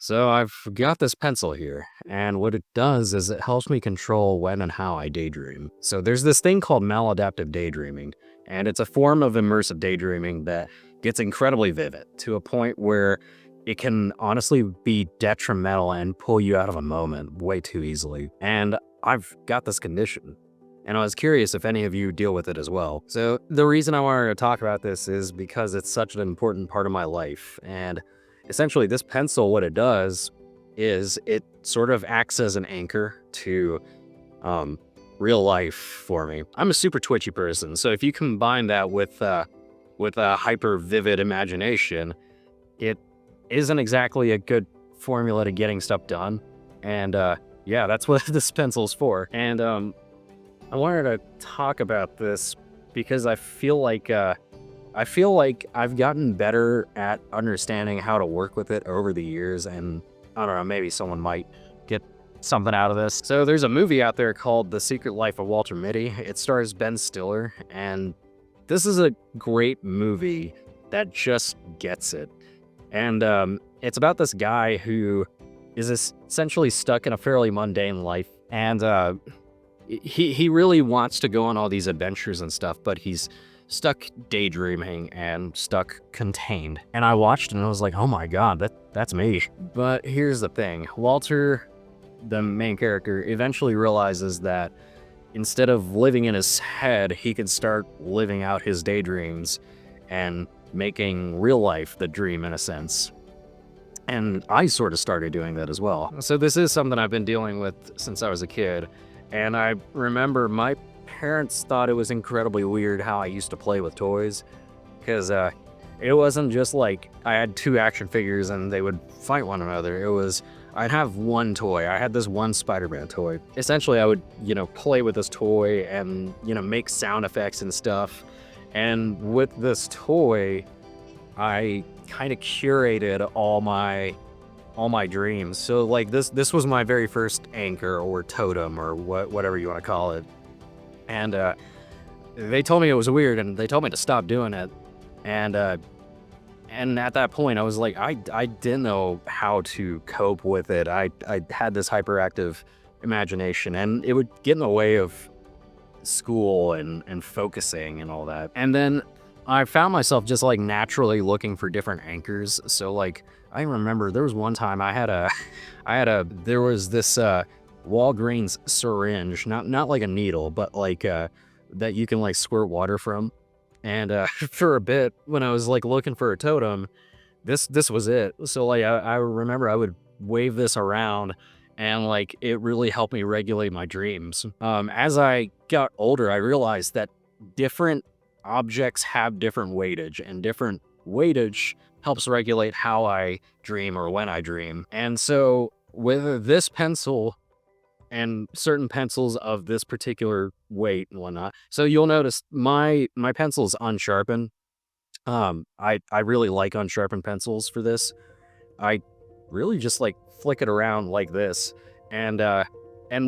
So I've got this pencil here, and what it does is it helps me control when and how I daydream. So there's this thing called maladaptive daydreaming, and it's a form of immersive daydreaming that gets incredibly vivid to a point where it can honestly be detrimental and pull you out of a moment way too easily. And I've got this condition. And I was curious if any of you deal with it as well. So the reason I wanted to talk about this is because it's such an important part of my life. And essentially, this pencil, what it does is it sort of acts as an anchor to real life for me. I'm a super twitchy person, so if you combine that with a hyper vivid imagination, it isn't exactly a good formula to getting stuff done. And yeah, that's what this pencil's for. And I wanted to talk about this because I feel like I've gotten better at understanding how to work with it over the years, and I don't know, maybe someone might get something out of this. So there's a movie out there called The Secret Life of Walter Mitty. It stars Ben Stiller, and this is a great movie that just gets it. And it's about this guy who is essentially stuck in a fairly mundane life, and he really wants to go on all these adventures and stuff, but he's stuck daydreaming and stuck contained. And I watched and I was like, oh my god, that's me. But here's the thing. Walter, the main character, eventually realizes that instead of living in his head, he can start living out his daydreams and making real life the dream in a sense. And I sort of started doing that as well. So this is something I've been dealing with since I was a kid. And I remember my parents thought it was incredibly weird how I used to play with toys, because it wasn't just like I had two action figures and they would fight one another. It was, I'd have one toy. I had this one Spider-Man toy. Essentially, I would, play with this toy and, make sound effects and stuff. And with this toy, I kind of curated all my dreams. So like this was my very first anchor or totem or whatever you want to call it. And they told me it was weird, and they told me to stop doing it. And at that point, I was like, I didn't know how to cope with it. I had this hyperactive imagination, and it would get in the way of school and focusing and all that. And then I found myself just like naturally looking for different anchors. So like I remember there was one time there was this Walgreens syringe, not like a needle, but like that you can like squirt water from. And for a bit when I was like looking for a totem, this was it. So like I remember I would wave this around, and like it really helped me regulate my dreams. As I got older, I realized that different objects have different weightage, and different weightage helps regulate how I dream or when I dream. And so with this pencil and certain pencils of this particular weight and whatnot, so you'll notice my pencil's unsharpened. I really like unsharpened pencils for this. I really just like flick it around like this, and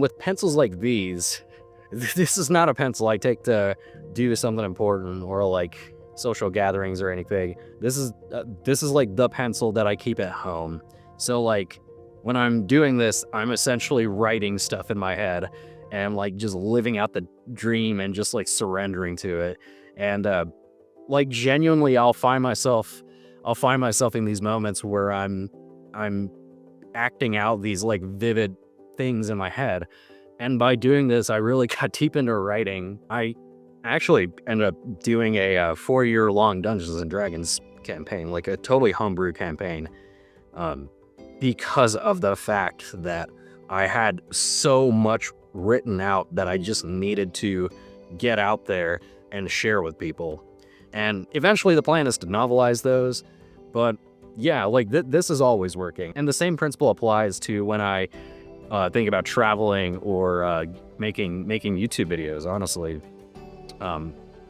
with pencils like these, this is not a pencil I take to do something important or like social gatherings or anything. This is like the pencil that I keep at home. So like when I'm doing this, I'm essentially writing stuff in my head and like just living out the dream and just like surrendering to it. And like genuinely, I'll find myself in these moments where I'm acting out these like vivid things in my head. And by doing this, I really got deep into writing. I actually ended up doing a 4-year-long Dungeons and Dragons campaign, like a totally homebrew campaign, because of the fact that I had so much written out that I just needed to get out there and share with people. And eventually the plan is to novelize those, but yeah, like this is always working. And the same principle applies to when I think about traveling or making YouTube videos, honestly.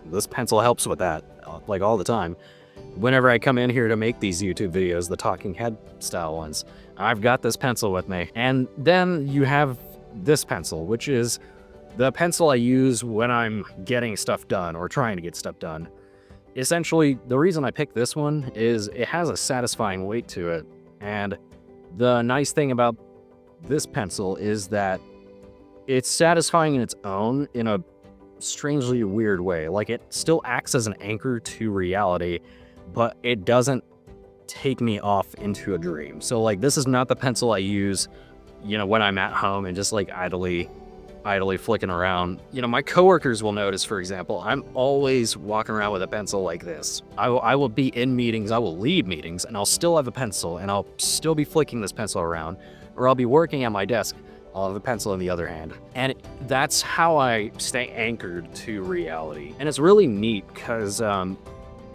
This pencil helps with that, like all the time. Whenever I come in here to make these YouTube videos, the talking head style ones, I've got this pencil with me. And then you have this pencil, which is the pencil I use when I'm getting stuff done or trying to get stuff done. Essentially, the reason I picked this one is it has a satisfying weight to it, and The nice thing about this pencil is that it's satisfying in its own in a strangely weird way. Like, it still acts as an anchor to reality, but it doesn't take me off into a dream. So like, this is not the pencil I use, when I'm at home and just like idly flicking around. My coworkers will notice, for example, I'm always walking around with a pencil like this. I will be in meetings, I will leave meetings, and I'll still have a pencil, and I'll still be flicking this pencil around, or I'll be working at my desk, I'll have a pencil in the other hand. And that's how I stay anchored to reality. And it's really neat because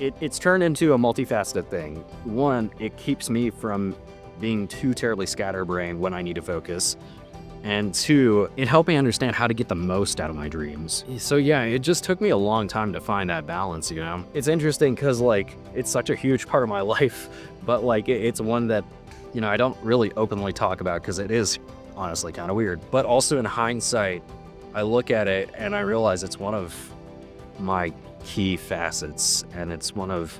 it's turned into a multifaceted thing. One, it keeps me from being too terribly scatterbrained when I need to focus. And two, it helped me understand how to get the most out of my dreams. So yeah, it just took me a long time to find that balance, It's interesting because like, it's such a huge part of my life, but like, it's one that, I don't really openly talk about because it is honestly kind of weird. But also in hindsight, I look at it and I realize it's one of my key facets, and it's one of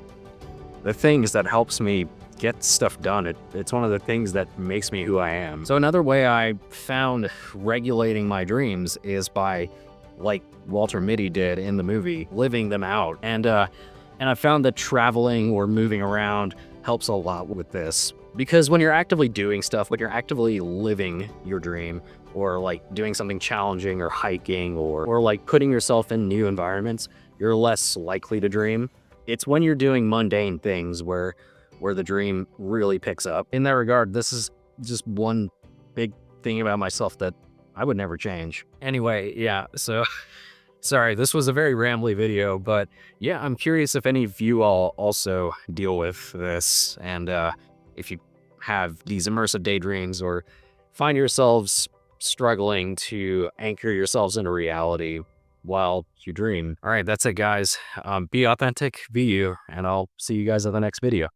the things that helps me get stuff done. It's one of the things that makes me who I am. So another way I found regulating my dreams is by, like Walter Mitty did in the movie, living them out. And I found that traveling or moving around helps a lot with this. Because when you're actively doing stuff, when you're actively living your dream, or like doing something challenging or hiking or like putting yourself in new environments, you're less likely to dream. It's when you're doing mundane things where the dream really picks up. In that regard, this is just one big thing about myself that I would never change. Anyway, yeah, so sorry, this was a very rambly video, but yeah, I'm curious if any of you all also deal with this, and if you have these immersive daydreams or find yourselves struggling to anchor yourselves into reality while you dream. All right, that's it, guys. Be authentic, be you, and I'll see you guys in the next video.